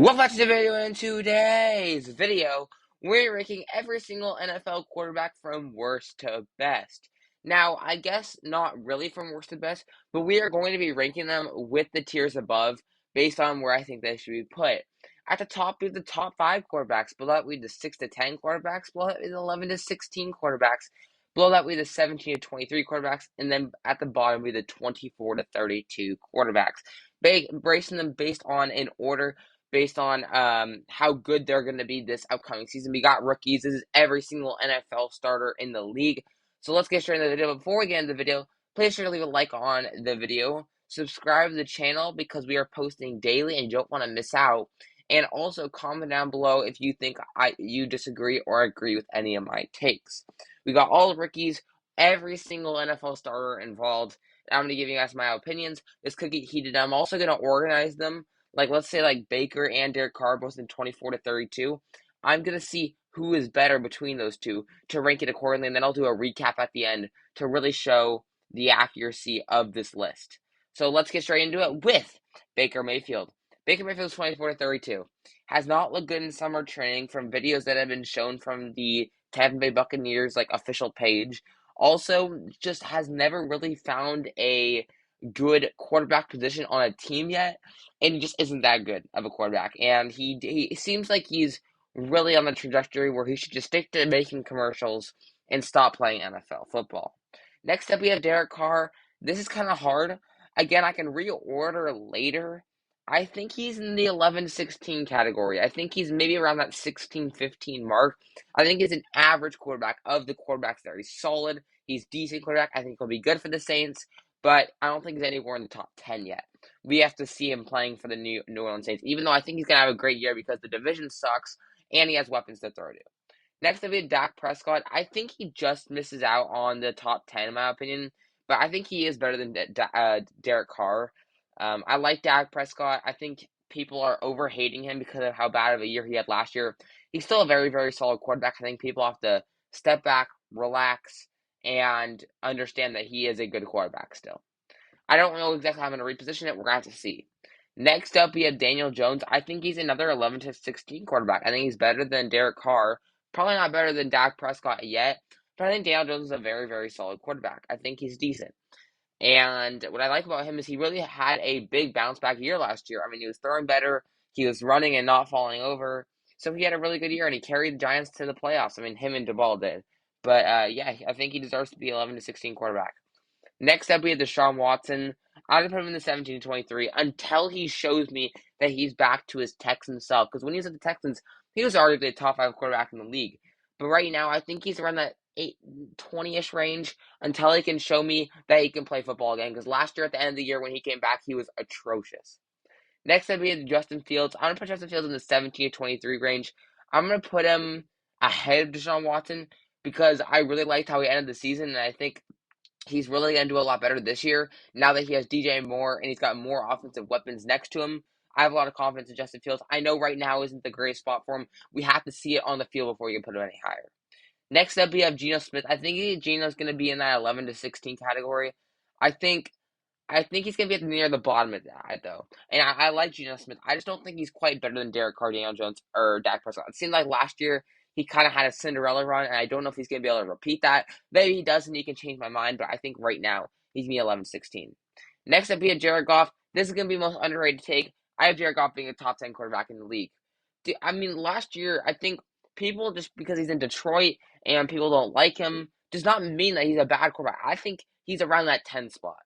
Welcome back to the video. In today's video, we're ranking every single NFL quarterback from worst to best. Now, I guess not really from worst to best, but we are going to be ranking them with the tiers above based on where I think they should be put. At the top, we have the top 5 quarterbacks. Below that, we have the 6 to 10 quarterbacks. Below that, we have the 11 to 16 quarterbacks. Below that, we have the 17 to 23 quarterbacks. And then at the bottom, we have the 24 to 32 quarterbacks. Bracing them based on an order based on how good they're going to be this upcoming season. We got rookies. This is every single NFL starter in the league. So let's get straight into the video. Before we get into the video, please sure to leave a like on the video. Subscribe to the channel because we are posting daily and you don't want to miss out. And also comment down below if you think you disagree or agree with any of my takes. We got all the rookies, every single NFL starter involved. I'm going to give you guys my opinions. This could get heated. I'm also going to organize them. Like, let's say, like, Baker and Derek Carr both in 24 to 32. I'm going to see who is better between those two to rank it accordingly, and then I'll do a recap at the end to really show the accuracy of this list. So let's get straight into it with Baker Mayfield. Baker Mayfield is 24 to 32. Has not looked good in summer training from videos that have been shown from the Tampa Bay Buccaneers, like, official page. Also, just has never really found a good quarterback position on a team yet, and he just isn't that good of a quarterback. And he seems like he's really on the trajectory where he should just stick to making commercials and stop playing NFL football. Next up, we have Derek Carr. This is kind of hard. Again, I can reorder later. I think he's in the 11-16 category. I think he's maybe around that 16-15 mark. I think he's an average quarterback of the quarterbacks there. He's solid. He's decent quarterback. I think he'll be good for the Saints, but I don't think he's anywhere in the top 10 yet. We have to see him playing for the New Orleans Saints, even though I think he's going to have a great year because the division sucks and he has weapons to throw to. Next up, we have Dak Prescott. I think he just misses out on the top 10, in my opinion, but I think he is better than Derek Carr. I like Dak Prescott. I think people are overhating him because of how bad of a year he had last year. He's still a very, very solid quarterback. I think people have to step back, relax, and understand that he is a good quarterback still. I don't know exactly how I'm going to reposition it. We're going to have to see. Next up, we have Daniel Jones. I think he's another 11 to 16 quarterback. I think he's better than Derek Carr. Probably not better than Dak Prescott yet, but I think Daniel Jones is a very, very solid quarterback. I think he's decent. And what I like about him is he really had a big bounce back year last year. I mean, he was throwing better, he was running and not falling over. So he had a really good year, and he carried the Giants to the playoffs. I mean, him and DeBall did. But yeah, I think he deserves to be 11 to 16 quarterback. Next up, we have Deshaun Watson. I'm going to put him in the 17 to 23 until he shows me that he's back to his Texans self. Because when he was at the Texans, he was already the top 5 quarterback in the league. But right now, I think he's around that 20-ish range until he can show me that he can play football again. Because last year, at the end of the year, when he came back, he was atrocious. Next up, we have Justin Fields. I'm going to put Justin Fields in the 17 to 23 range. I'm going to put him ahead of Deshaun Watson because I really liked how he ended the season, and I think he's really going to do a lot better this year now that he has DJ Moore and he's got more offensive weapons next to him. I have a lot of confidence in Justin Fields. I know right now isn't the greatest spot for him. We have to see it on the field before you can put him any higher. Next up, we have Geno Smith. I think Geno's going to be in that 11 to 16 category. I think he's going to be near the bottom of that, though. And I like Geno Smith. I just don't think he's quite better than Derek Carr, Daniel Jones, or Dak Prescott. It seemed like last year he kind of had a Cinderella run, and I don't know if he's going to be able to repeat that. Maybe he does, and he can change my mind, but I think right now he's going to be 11-16. Next up, we have Jared Goff. This is going to be the most underrated take. I have Jared Goff being a top 10 quarterback in the league. I mean, last year, I think people, just because he's in Detroit and people don't like him, does not mean that he's a bad quarterback. I think he's around that 10 spot.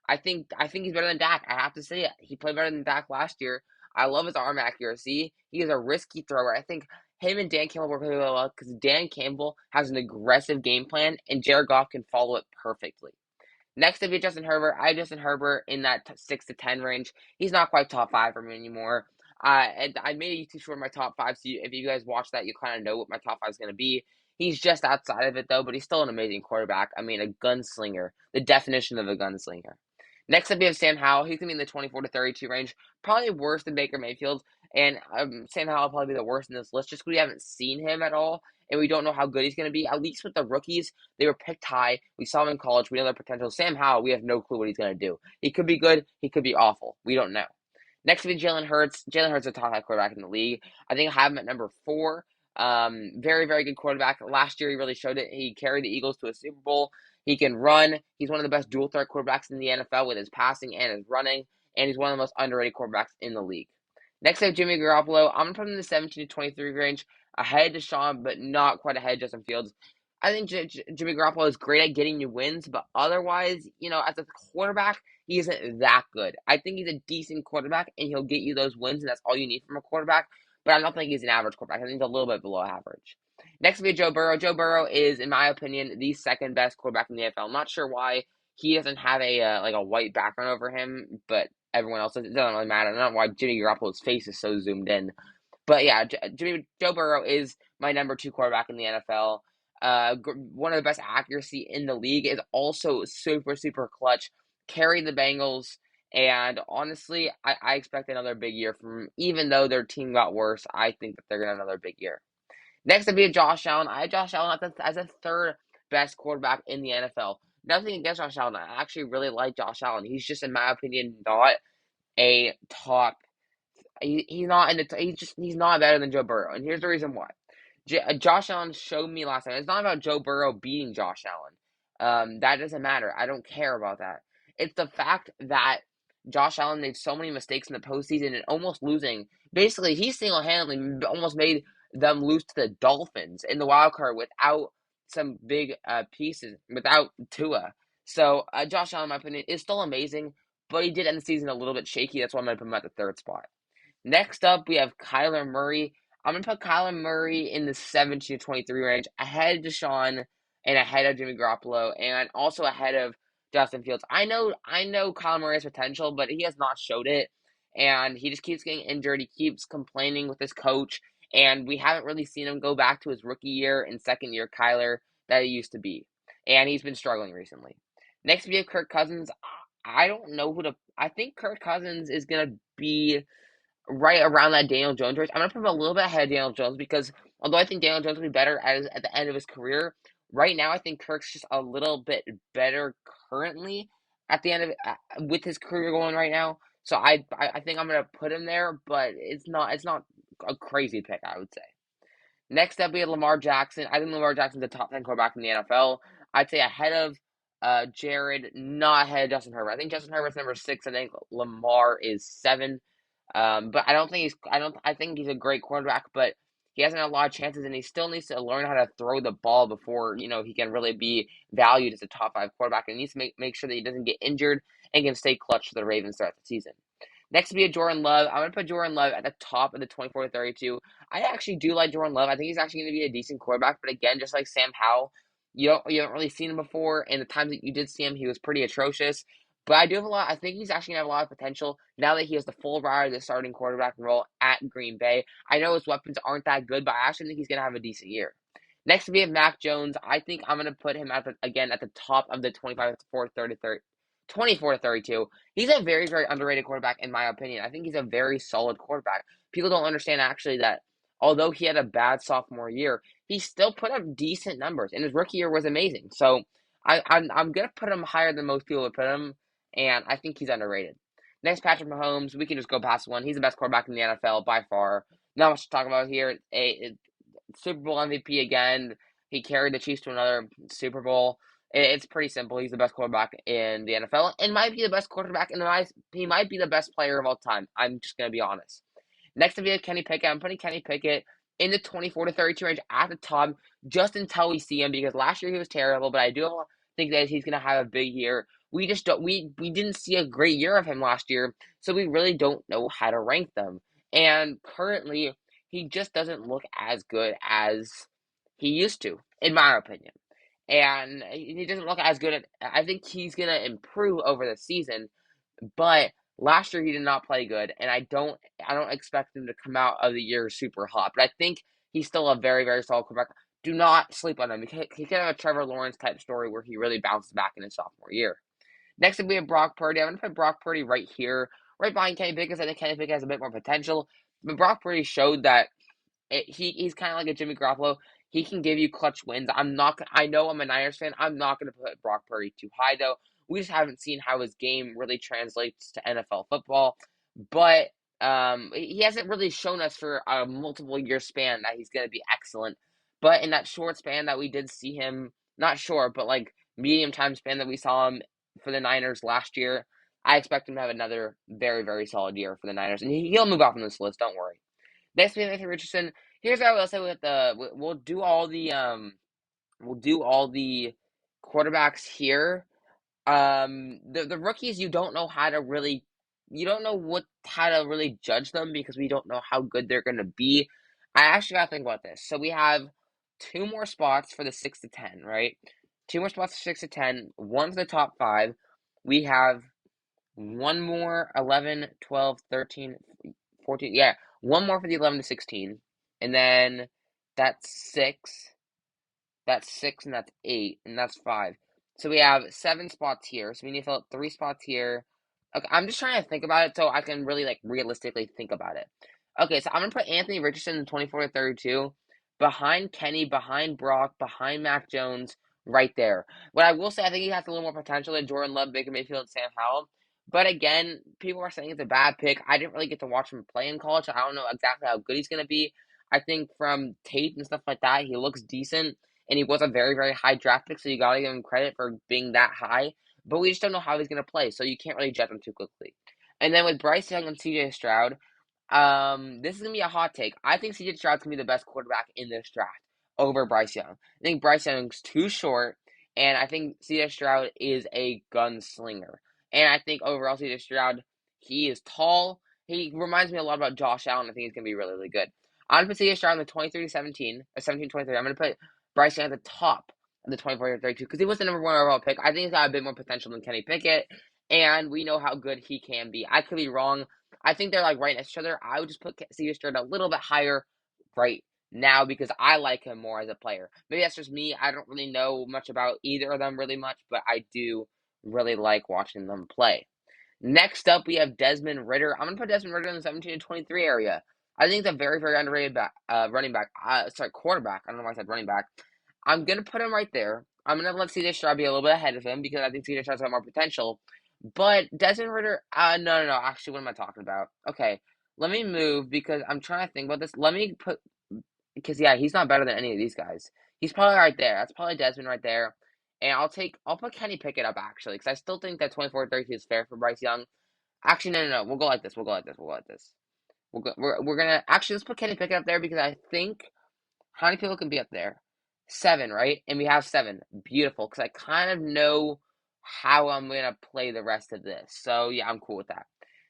I think he's better than Dak. I have to say it. He played better than Dak last year. I love his arm accuracy. He is a risky thrower. I think him and Dan Campbell work really well because Dan Campbell has an aggressive game plan, and Jared Goff can follow it perfectly. Next up is Justin Herbert. I have Justin Herbert in that 6 to 10 range. He's not quite top 5 for me anymore. And I made a YouTube short of my top 5, so if you guys watch that, you kind of know what my top 5 is going to be. He's just outside of it, though, but he's still an amazing quarterback. I mean, a gunslinger. The definition of a gunslinger. Next up, we have Sam Howell. He's going to be in the 24 to 32 range. Probably worse than Baker Mayfield. And Sam Howell will probably be the worst in this list just because we haven't seen him at all. And we don't know how good he's going to be. At least with the rookies, they were picked high. We saw him in college. We know their potential. Sam Howell, we have no clue what he's going to do. He could be good. He could be awful. We don't know. Next to be Jalen Hurts. Jalen Hurts is a top 5 quarterback in the league. I think I have him at number 4. Very, very good quarterback. Last year, he really showed it. He carried the Eagles to a Super Bowl. He can run. He's one of the best dual threat quarterbacks in the NFL with his passing and his running, and he's one of the most underrated quarterbacks in the league. Next, I have Jimmy Garoppolo. I'm going to put him in the 17 to 23 range, ahead of Deshaun, but not quite ahead of Justin Fields. I think Jimmy Garoppolo is great at getting you wins, but otherwise, as a quarterback, he isn't that good. I think he's a decent quarterback, and he'll get you those wins, and that's all you need from a quarterback. But I don't think he's an average quarterback. I think he's a little bit below average. Next will be Joe Burrow. Joe Burrow is, in my opinion, the second best quarterback in the NFL. I'm not sure why he doesn't have a white background over him, but everyone else does. It doesn't really matter. I don't know why Jimmy Garoppolo's face is so zoomed in. But yeah, Joe Burrow is my number 2 quarterback in the NFL. One of the best accuracy in the league, is also super, super clutch. Carried the Bengals, and honestly, I expect another big year from him. Even though their team got worse, I think that they're going to have another big year. Next would be Josh Allen. I have Josh Allen as a third best quarterback in the NFL. Nothing against Josh Allen. I actually really like Josh Allen. He's just, in my opinion, not a top. He's not in the. He's not better than Joe Burrow, and here's the reason why. Josh Allen showed me last time. It's not about Joe Burrow beating Josh Allen. That doesn't matter. I don't care about that. It's the fact that Josh Allen made so many mistakes in the postseason and almost losing. Basically, he single-handedly almost made them lose to the Dolphins in the wild card without some big pieces, without Tua. So Josh Allen, in my opinion, is still amazing, but he did end the season a little bit shaky. That's why I'm going to put him at the third spot. Next up, we have Kyler Murray. I'm going to put Kyler Murray in the 17 to 23 range, ahead of Deshaun and ahead of Jimmy Garoppolo, and also ahead of Justin Fields. I know Kyler Murray has potential, but he has not showed it, and he just keeps getting injured. He keeps complaining with his coach, and we haven't really seen him go back to his rookie year and second year Kyler that he used to be, and he's been struggling recently. Next, we have Kirk Cousins. I don't know who to. I think Kirk Cousins is going to be right around that Daniel Jones range. I'm gonna put him a little bit ahead of Daniel Jones because although I think Daniel Jones will be better at the end of his career, right now I think Kirk's just a little bit better currently at the end of with his career going right now. So I think I'm gonna put him there, but it's not a crazy pick, I would say. Next up, we have Lamar Jackson. I think Lamar Jackson's a top 10 quarterback in the NFL. I'd say ahead of Jared, not ahead of Justin Herbert. I think Justin Herbert's number 6. I think Lamar is 7. But I think he's a great quarterback, but he hasn't had a lot of chances, and he still needs to learn how to throw the ball before, he can really be valued as a top 5 quarterback. And he needs to make sure that he doesn't get injured and can stay clutch for the Ravens throughout the season. Next to be a Jordan Love. I'm going to put Jordan Love at the top of the 24 to 32. I actually do like Jordan Love. I think he's actually going to be a decent quarterback, but again, just like Sam Howell, you haven't really seen him before, and the times that you did see him, he was pretty atrocious. But I think he's actually going to have a lot of potential now that he has the full ride of the starting quarterback role at Green Bay. I know his weapons aren't that good, but I actually think he's going to have a decent year. Next we have Mac Jones. I think I'm going to put him at the top of the 24 to 32. He's a very, very underrated quarterback in my opinion. I think he's a very solid quarterback. People don't understand actually that although he had a bad sophomore year, he still put up decent numbers, and his rookie year was amazing. So I'm going to put him higher than most people would put him, and I think he's underrated. Next, Patrick Mahomes. We can just go past one. He's the best quarterback in the NFL by far. Not much to talk about here. Super Bowl MVP again. He carried the Chiefs to another Super Bowl. It's pretty simple. He's the best quarterback in the NFL and might be the best quarterback he might be the best player of all time. I'm just going to be honest. Next up, we have Kenny Pickett. I'm putting Kenny Pickett in the 24 to 32 range at the top just until we see him because last year he was terrible, but I do think that he's going to have a big year. We just don't, we didn't see a great year of him last year, so we really don't know how to rank them. And currently, he just doesn't look as good as he used to, in my opinion. And he doesn't look as good I think he's going to improve over the season, but last year he did not play good, and I don't expect him to come out of the year super hot. But I think he's still a very, very solid quarterback. Do not sleep on him. He can have a Trevor Lawrence type story where he really bounces back in his sophomore year. Next up, we have Brock Purdy. I'm going to put Brock Purdy right here, right behind Kenny Pickett. I think Kenny Pickett has a bit more potential. But Brock Purdy showed that he's kind of like a Jimmy Garoppolo. He can give you clutch wins. I know I'm a Niners fan. I'm not going to put Brock Purdy too high, though. We just haven't seen how his game really translates to NFL football. but he hasn't really shown us for a multiple year span that he's going to be excellent. But in that short span that we did see him, not short, but like medium time span that we saw him for the Niners last year, I expect him to have another very, very solid year for the Niners, and he'll move off on this list. Don't worry. Next, we have Anthony Richardson. Here's what I will say with we'll do all the quarterbacks here. The rookies, you don't know how to really judge them because we don't know how good they're gonna be. I actually gotta think about this. So we have two more spots for the 6 to 10, right? Two more spots for 6 to 10, one for the top five. We have one more 11, 12, 13, 14. Yeah, one more for the 11 to 16. And then that's six. That's six, and that's eight, and that's five. So we have 7 spots here. So we need to fill up 3 spots here. Okay, I'm just trying to think about it so I can really like realistically think about it. Okay, so I'm gonna put Anthony Richardson in 24 to 32, behind Kenny, behind Brock, behind Mac Jones, right there. What I will say, I think he has a little more potential than Jordan Love, Baker Mayfield, and Sam Howell. But again, people are saying it's a bad pick. I didn't really get to watch him play in college, so I don't know exactly how good he's gonna be. I think from tape and stuff like that, he looks decent, and he was a very, very high draft pick, so you gotta give him credit for being that high. But we just don't know how he's gonna play, so you can't really judge him too quickly. And then with Bryce Young and CJ Stroud, this is gonna be a hot take. I think CJ Stroud's gonna be the best quarterback in this draft over Bryce Young. I think Bryce Young's too short, and I think CJ Stroud is a gunslinger. And I think overall CJ Stroud, he is tall. He reminds me a lot about Josh Allen. I think he's gonna be really, really good. I'm gonna put CJ Stroud in the 23 to 17, or 17 23. I'm gonna put Bryce Young at the top of the 24 to 32 because he was the number one overall pick. I think he's got a bit more potential than Kenny Pickett, and we know how good he can be. I could be wrong. I think they're like right next to each other. I would just put CJ Stroud a little bit higher right now because I like him more as a player. Maybe that's just me. I don't really know much about either of them really much, but I do really like watching them play. Next up, we have Desmond Ridder. I'm gonna put Desmond Ridder in the 17 to 23 area. I think it's a very, very underrated running back. Sorry, quarterback. I don't know why I said running back. I'm gonna put him right there. I'm gonna let CJ Stroud be a little bit ahead of him because I think CJ Stroud's got more potential. But Desmond Ridder, no. Actually, what am I talking about? Okay, let me move because I'm trying to think about this. Let me put because yeah, he's not better than any of these guys. He's probably right there. That's probably Desmond right there. And I'll put Kenny Pickett up actually because I still think that 24-32 is fair for Bryce Young. Actually, no. We'll go like this. We're gonna actually let's put Kenny Pickett up there because I think how many people can be up there? 7, right? And we have 7. Beautiful, because I kind of know how I'm gonna play the rest of this. So yeah, I'm cool with that.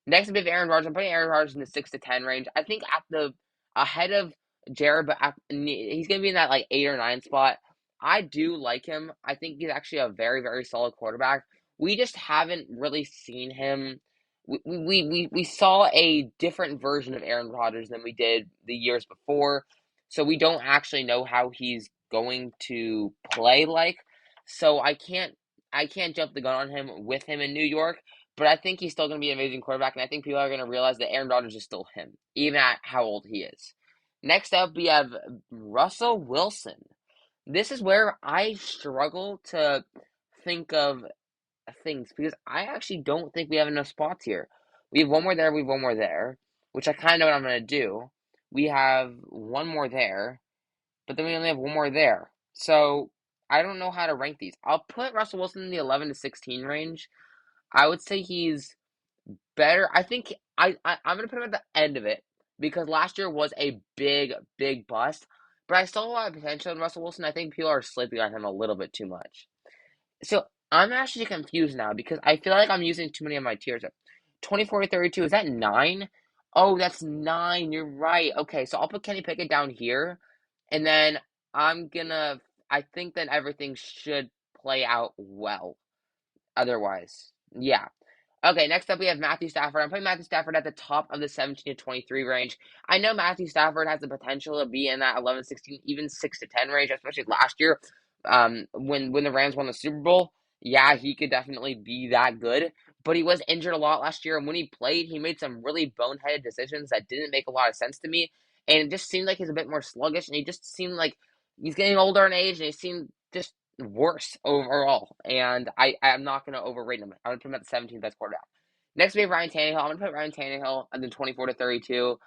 Next, we have Aaron Rodgers. I'm putting Aaron Rodgers in the 6 to 10 range. I think at the ahead of Jared, but he's gonna be in that like 8 or 9 spot. I do like him. I think he's actually a very, very solid quarterback. We just haven't really seen him. We saw a different version of Aaron Rodgers than we did the years before. So we don't actually know how he's going to play like. So I can't jump the gun on him with him in New York, but I think he's still going to be an amazing quarterback, and I think people are going to realize that Aaron Rodgers is still him, even at how old he is. Next up, we have Russell Wilson. This is where I struggle to think of things because I actually don't think we have enough spots here. We have one more there, we have one more there, which I kind of know what I'm going to do. We have one more there, but then we only have one more there. So I don't know how to rank these. I'll put Russell Wilson in the 11 to 16 range. I would say he's better. I think I'm gonna put him at the end of it because last year was a big, big bust. But I saw a lot of potential in Russell Wilson. I think people are sleeping on him a little bit too much. So I'm actually confused now because I feel like I'm using too many of my tiers. 24 to 32, is that 9? Oh, that's 9. You're right. Okay, so I'll put Kenny Pickett down here. And then I'm gonna, I think that everything should play out well otherwise. Yeah. Okay, next up we have Matthew Stafford. I'm putting Matthew Stafford at the top of the 17 to 23 range. I know Matthew Stafford has the potential to be in that 11, 16, even 6 to 10 range, especially last year when the Rams won the Super Bowl. Yeah, he could definitely be that good, but he was injured a lot last year, and when he played, he made some really boneheaded decisions that didn't make a lot of sense to me, and it just seemed like he's a bit more sluggish, and he just seemed like he's getting older in age, and he seemed just worse overall. And I'm not going to overrate him. I'm going to put him at the 17th best quarterback. Next we have Ryan Tannehill. I'm gonna put Ryan Tannehill at the 24 to 32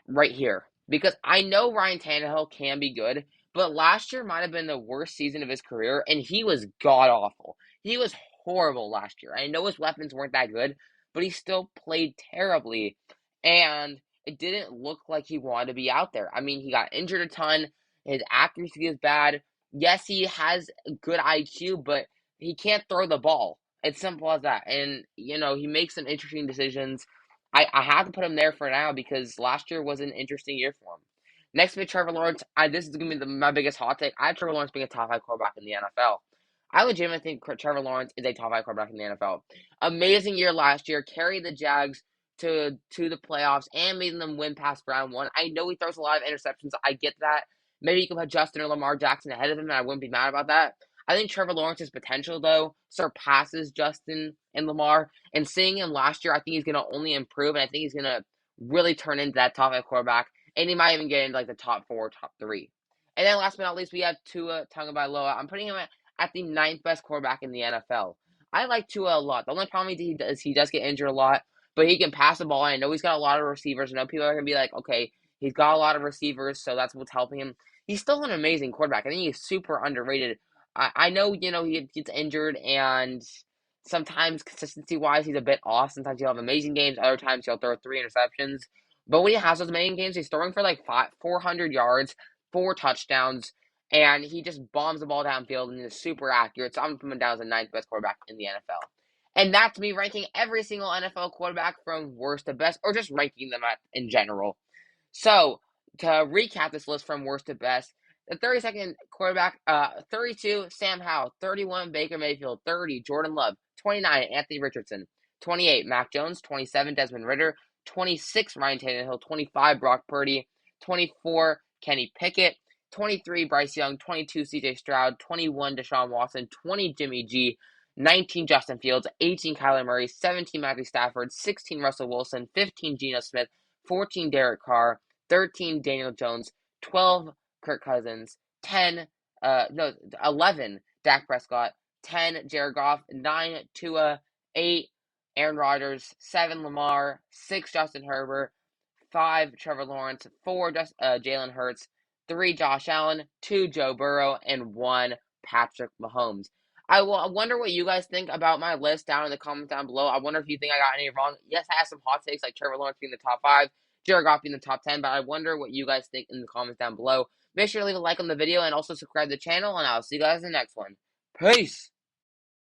right here because I know Ryan Tannehill can be good, but last year might have been the worst season of his career, and he was god awful. He was horrible last year. I know his weapons weren't that good, but he still played terribly, and it didn't look like he wanted to be out there. I mean, he got injured a ton. His accuracy is bad. Yes, he has good IQ, but he can't throw the ball. It's simple as that. And, he makes some interesting decisions. I have to put him there for now because last year was an interesting year for him. Next we have Trevor Lawrence. This is going to be my biggest hot take. I have Trevor Lawrence being a top 5 quarterback in the NFL. I legitimately think Trevor Lawrence is a top 5 quarterback in the NFL. Amazing year last year. Carried the Jags to the playoffs and made them win past round one. I know he throws a lot of interceptions. I get that. Maybe you can put Justin or Lamar Jackson ahead of him, and I wouldn't be mad about that. I think Trevor Lawrence's potential, though, surpasses Justin and Lamar. And seeing him last year, I think he's going to only improve, and I think he's going to really turn into that top 5 quarterback. And he might even get into like the top 4, top 3. And then last but not least, we have Tua Tagovailoa. I'm putting him at the 9th best quarterback in the NFL. I like Tua a lot. The only problem is he does get injured a lot, but he can pass the ball. And I know he's got a lot of receivers. I know people are going to be like, okay, he's got a lot of receivers, so that's what's helping him. He's still an amazing quarterback. I think he's super underrated. I know, he gets injured, and sometimes consistency-wise, he's a bit off. Sometimes he'll have amazing games. Other times he'll throw 3 interceptions. But when he has those amazing games, he's throwing for like 400 yards, 4 touchdowns, and he just bombs the ball downfield and is super accurate. So I'm putting him down as the 9th best quarterback in the NFL. And that's me ranking every single NFL quarterback from worst to best, or just ranking them in general. So, to recap this list from worst to best, the 32nd quarterback, 32, Sam Howell, 31, Baker Mayfield, 30, Jordan Love, 29, Anthony Richardson, 28, Mac Jones, 27, Desmond Ridder, 26, Ryan Tannehill, 25, Brock Purdy, 24, Kenny Pickett, 23, Bryce Young, 22, CJ Stroud, 21, Deshaun Watson, 20, Jimmy G, 19, Justin Fields, 18, Kyler Murray, 17, Matthew Stafford, 16, Russell Wilson, 15, Geno Smith, 14, Derek Carr, 13, Daniel Jones, 12, Kirk Cousins, 11, Dak Prescott, 10, Jared Goff, 9, Tua, 8, Aaron Rodgers, 7, Lamar, 6, Justin Herbert, 5, Trevor Lawrence, 4, Jalen Hurts, 3, Josh Allen, 2, Joe Burrow, and 1, Patrick Mahomes. I wonder what you guys think about my list down in the comments down below. I wonder if you think I got any wrong. Yes, I have some hot takes like Trevor Lawrence being the top 5, Jared Goff being the top 10, but I wonder what you guys think in the comments down below. Make sure to leave a like on the video and also subscribe to the channel, and I'll see you guys in the next one. Peace!